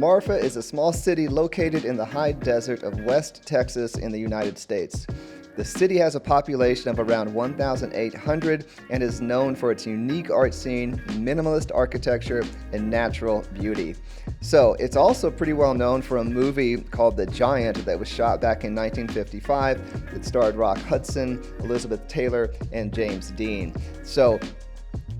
Marfa is a small city located in the high desert of West Texas in the United States. The city has a population of around 1,800 and is known for its unique art scene, minimalist architecture, and natural beauty. So it's also pretty well known for a movie called The Giant that was shot back in 1955. It starred Rock Hudson, Elizabeth Taylor, and James Dean. So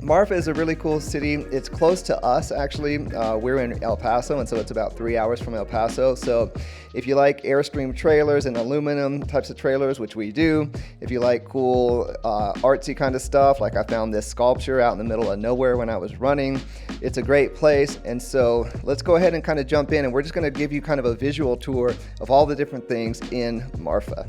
Marfa is a really cool city. It's close to us, actually. We're in El Paso, and so it's about 3 hours from El Paso. So if you like Airstream trailers and aluminum types of trailers, which we do, if you like cool artsy kind of stuff, like I found this sculpture out in the middle of nowhere when I was running, it's a great place. And so let's go ahead and kind of jump in, and we're just going to give you kind of a visual tour of all the different things in Marfa.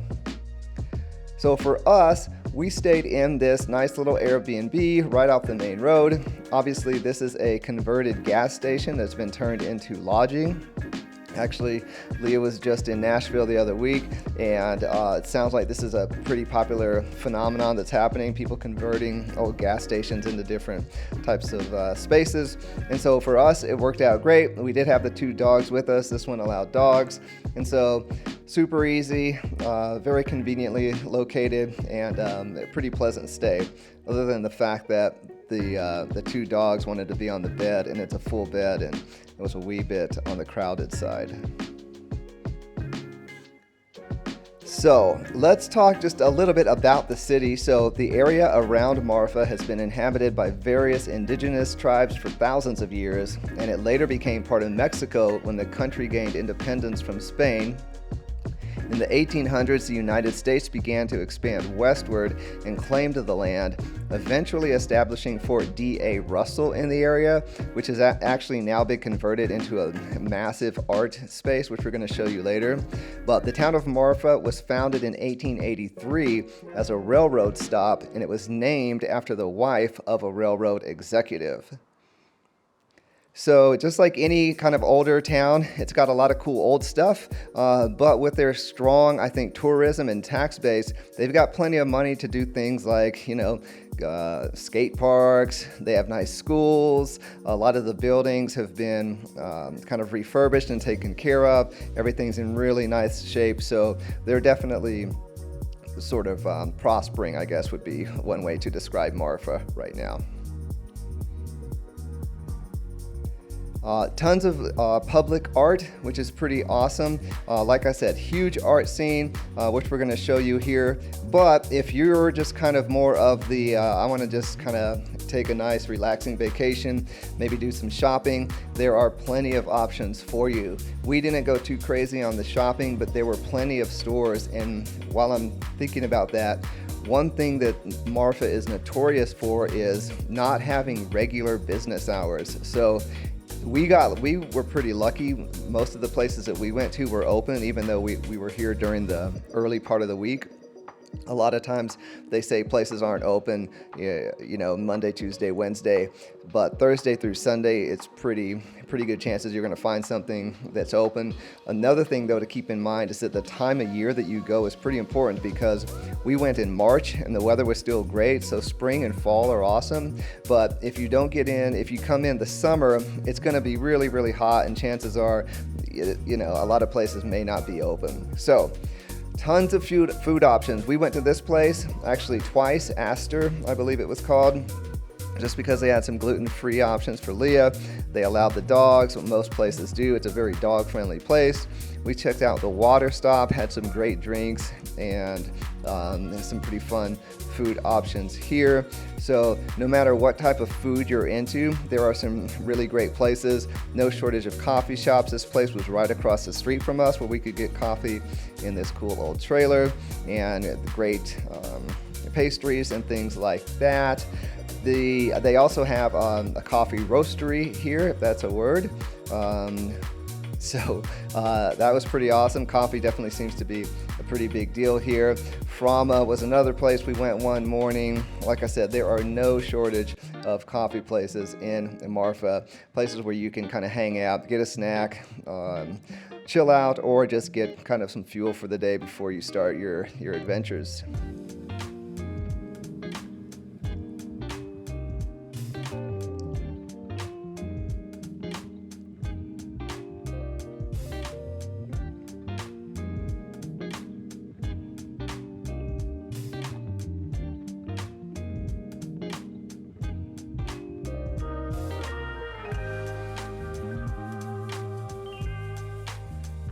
So for us, we stayed in this nice little Airbnb right off the main road. Obviously, this is a converted gas station that's been turned into lodging. Actually, Leah was just in Nashville the other week, and it sounds like this is a pretty popular phenomenon that's happening, people converting old gas stations into different types of spaces. And so for us, it worked out great. We did have the 2 dogs with us. This one allowed dogs. And so super easy, very conveniently located, and a pretty pleasant stay, other than the fact that the 2 dogs wanted to be on the bed, and it's a full bed, and it was a wee bit on the crowded side. So let's talk just a little bit about the city. So the area around Marfa has been inhabited by various indigenous tribes for thousands of years, and it later became part of Mexico when the country gained independence from Spain. In the 1800s, the United States began to expand westward and claimed the land, eventually establishing Fort D.A. Russell in the area, which has actually now been converted into a massive art space, which we're going to show you later. But the town of Marfa was founded in 1883 as a railroad stop, and it was named after the wife of a railroad executive. So just like any kind of older town, it's got a lot of cool old stuff, but with their strong, I think, tourism and tax base, they've got plenty of money to do things like, skate parks. They have nice schools. A lot of the buildings have been kind of refurbished and taken care of. Everything's in really nice shape, so they're definitely sort of prospering, I guess, would be one way to describe Marfa right now. Tons of public art, which is pretty awesome. Like I said, huge art scene, which we're going to show you here. But if you're just kind of more of the, I want to just kind of take a nice relaxing vacation, maybe do some shopping, there are plenty of options for you. We didn't go too crazy on the shopping, but there were plenty of stores. And while I'm thinking about that, one thing that Marfa is notorious for is not having regular business hours. So we were pretty lucky. Most of the places that we went to were open, even though we were here during the early part of the week. A lot of times they say places aren't open, Monday, Tuesday, Wednesday, but Thursday through Sunday, it's pretty good chances you're going to find something that's open. Another thing, though, to keep in mind is that the time of year that you go is pretty important, because we went in March and the weather was still great, so spring and fall are awesome. But if you come in the summer, it's going to be really, really hot, and chances are, a lot of places may not be open. So tons of food options. We went to this place actually twice, Astor, I believe it was called, just because they had some gluten-free options for Leah. They allowed the dogs, what most places do. It's a very dog-friendly place. We checked out the water stop, had some great drinks, and some pretty fun food options here. So no matter what type of food you're into, there are some really great places. No shortage of coffee shops. This place was right across the street from us, where we could get coffee in this cool old trailer, and great pastries and things like that. They also have a coffee roastery here, if that's a word. So that was pretty awesome. Coffee definitely seems to be a pretty big deal here. Frama was another place we went one morning. Like I said, there are no shortage of coffee places in Marfa, places where you can kind of hang out, get a snack, chill out, or just get kind of some fuel for the day before you start your adventures.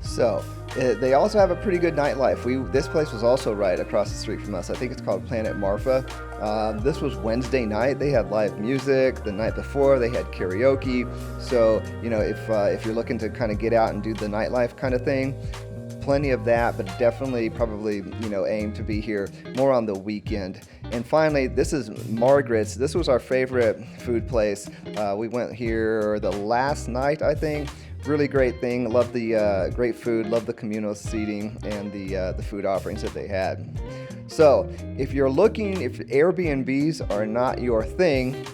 So they also have a pretty good nightlife. This place was also right across the street from us. I think it's called Planet Marfa. This was Wednesday night. They had live music. The night before they had karaoke. So if you're looking to kind of get out and do the nightlife kind of thing, plenty of that, but definitely probably aim to be here more on the weekend. And finally, this is Margaret's. This was our favorite food place. We went here the last night, I think. Really great thing. Love the great food. Love the communal seating and the food offerings that they had. So if Airbnbs are not your thing,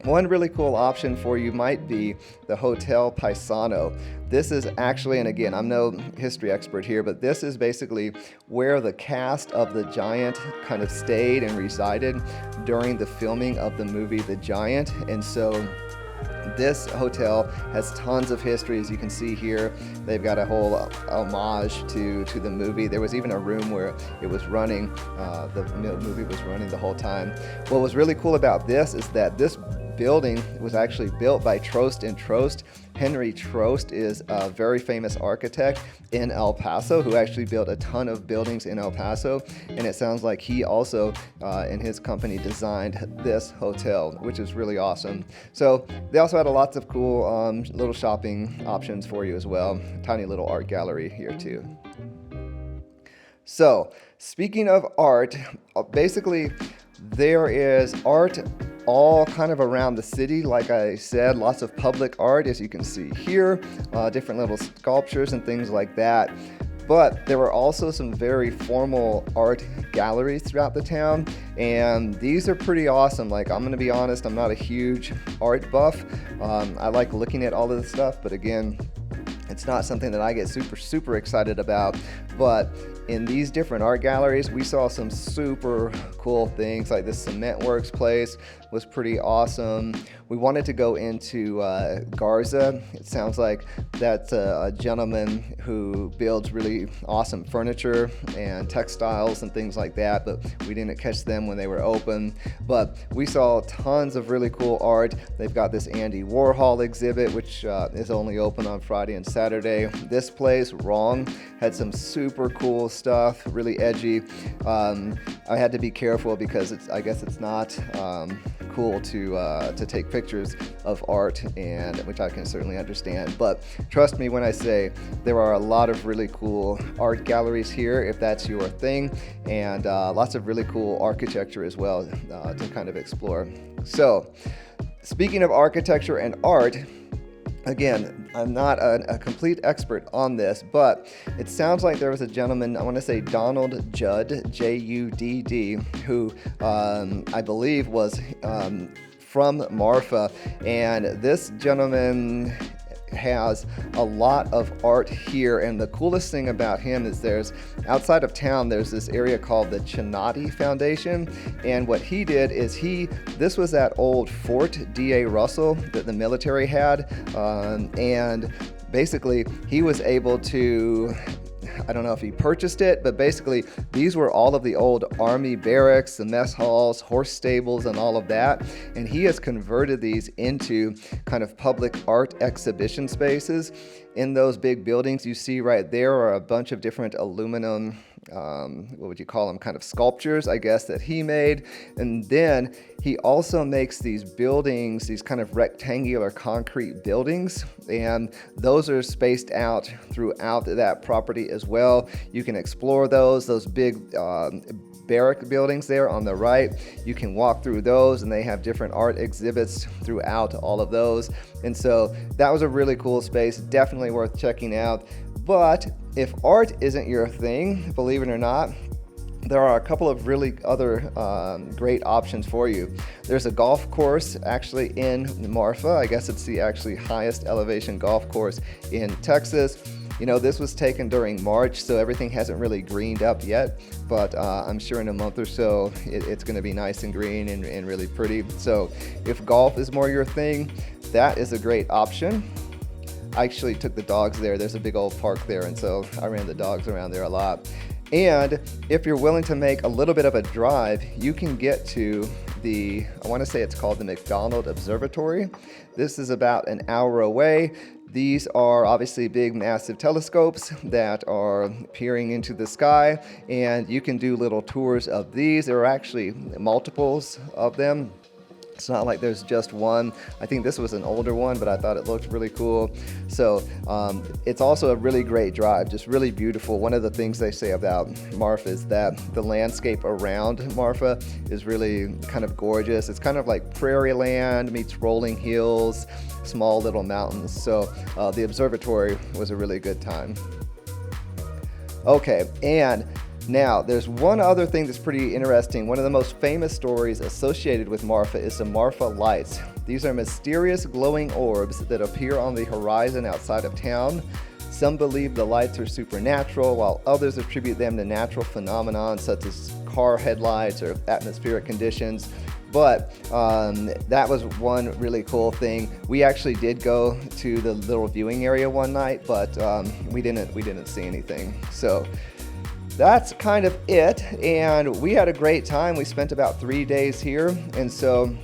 one really cool option for you might be the Hotel Paisano. This is actually, and again, I'm no history expert here, but this is basically where the cast of The Giant kind of stayed and resided during the filming of the movie The Giant. And so this hotel has tons of history, as you can see here. They've got a whole homage to the movie. There was even a room where it was running, the movie was running the whole time. What was really cool about this is that this building was actually built by Trost and Trost. Henry Trost is a very famous architect in El Paso who actually built a ton of buildings in El Paso, and it sounds like he also in his company designed this hotel, which is really awesome. So they also had lots of cool little shopping options for you as well. Tiny little art gallery here too. So speaking of art, basically there is art all kind of around the city. Like I said, lots of public art, as you can see here, different little sculptures and things like that. But there were also some very formal art galleries throughout the town, and these are pretty awesome. Like, I'm gonna be honest, I'm not a huge art buff. I like looking at all of this stuff, but again, it's not something that I get super excited about. But in these different art galleries, we saw some super cool things. Like this Cement Works place was pretty awesome. We wanted to go into Garza. It sounds like that's a gentleman who builds really awesome furniture and textiles and things like that, but we didn't catch them when they were open. But we saw tons of really cool art. They've got this Andy Warhol exhibit, which is only open on Friday and Saturday. This place, Wrong, had some super cool stuff, really edgy. I had to be careful because I guess it's not cool to take pictures of art, and which I can certainly understand. But trust me when I say there are a lot of really cool art galleries here if that's your thing, and lots of really cool architecture as well to kind of explore. So speaking of architecture and art, again, I'm not a complete expert on this, but it sounds like there was a gentleman, I want to say Donald Judd, J-U-D-D, who I believe was from Marfa, and this gentleman has a lot of art here. And the coolest thing about him is outside of town, there's this area called the Chinati Foundation. And what he did is this was that old Fort D.A. Russell that the military had. And basically he was able to, I don't know if he purchased it, but basically these were all of the old Army barracks, the mess halls, horse stables, and all of that. And he has converted these into kind of public art exhibition spaces. In those big buildings you see right there are a bunch of different aluminum, what would you call them, kind of sculptures, I guess, that he made. And then he also makes these buildings, these kind of rectangular concrete buildings, and those are spaced out throughout that property as well. You can explore those big barrack buildings there on the right. You can walk through those, and they have different art exhibits throughout all of those. And so that was a really cool space, definitely worth checking out. But if art isn't your thing, believe it or not, there are a couple of really other great options for you. There's a golf course actually in Marfa. I guess it's the actually highest elevation golf course in Texas. You know, this was taken during March, so everything hasn't really greened up yet, but I'm sure in a month or so it's going to be nice and green and really pretty. So if golf is more your thing, that is a great option. I actually took the dogs there. There's a big old park there, and so I ran the dogs around there a lot. And if you're willing to make a little bit of a drive, you can get to I want to say it's called the McDonald Observatory. This is about an hour away. These are obviously big, massive telescopes that are peering into the sky, and you can do little tours of these. There are actually multiples of them. It's not like there's just one. I think this was an older one, but I thought it looked really cool. So it's also a really great drive, just really beautiful. One of the things they say about Marfa is that the landscape around Marfa is really kind of gorgeous. It's kind of like prairie land meets rolling hills, small little mountains. So the observatory was a really good time. Okay, and now, there's one other thing that's pretty interesting. One of the most famous stories associated with Marfa is the Marfa lights. These are mysterious glowing orbs that appear on the horizon outside of town. Some believe the lights are supernatural, while others attribute them to natural phenomena such as car headlights or atmospheric conditions. But that was one really cool thing. We actually did go to the little viewing area one night, but we didn't see anything. So that's kind of it, and we had a great time. We spent about 3 days here, and so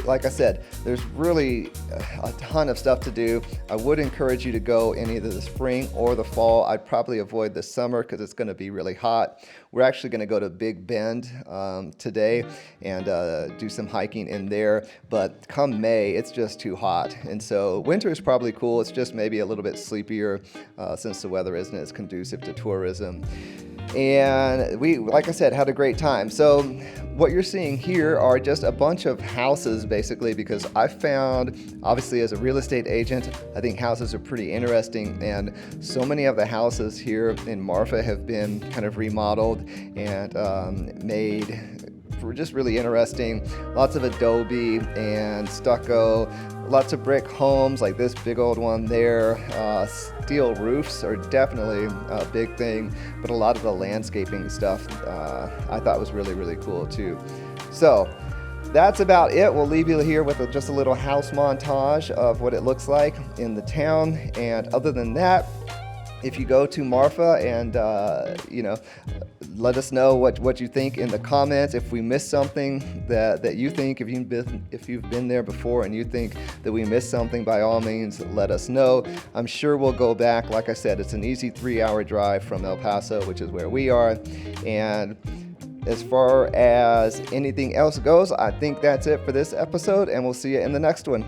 like I said, there's really a ton of stuff to do. I would encourage you to go in either the spring or the fall. I'd probably avoid the summer because it's going to be really hot. We're actually going to go to Big Bend today and do some hiking in there, but come May, it's just too hot. And so winter is probably cool. It's just maybe a little bit sleepier since the weather isn't as conducive to tourism. And we, like I said, had a great time. So what you're seeing here are just a bunch of houses, basically, because I found, obviously as a real estate agent, I think houses are pretty interesting, and so many of the houses here in Marfa have been kind of remodeled and made just really interesting. Lots of adobe and stucco, lots of brick homes like this big old one there. Steel roofs are definitely a big thing, but a lot of the landscaping stuff I thought was really, really cool too. So that's about it. We'll leave you here with just a little house montage of what it looks like in the town. And other than that, if you go to Marfa and let us know what you think in the comments. If we missed something that you think, if you've been there before and you think that we missed something, by all means let us know. I'm sure we'll go back. Like I said, it's an easy 3-hour drive from El Paso, which is where we are. And as far as anything else goes, I think that's it for this episode, and we'll see you in the next one.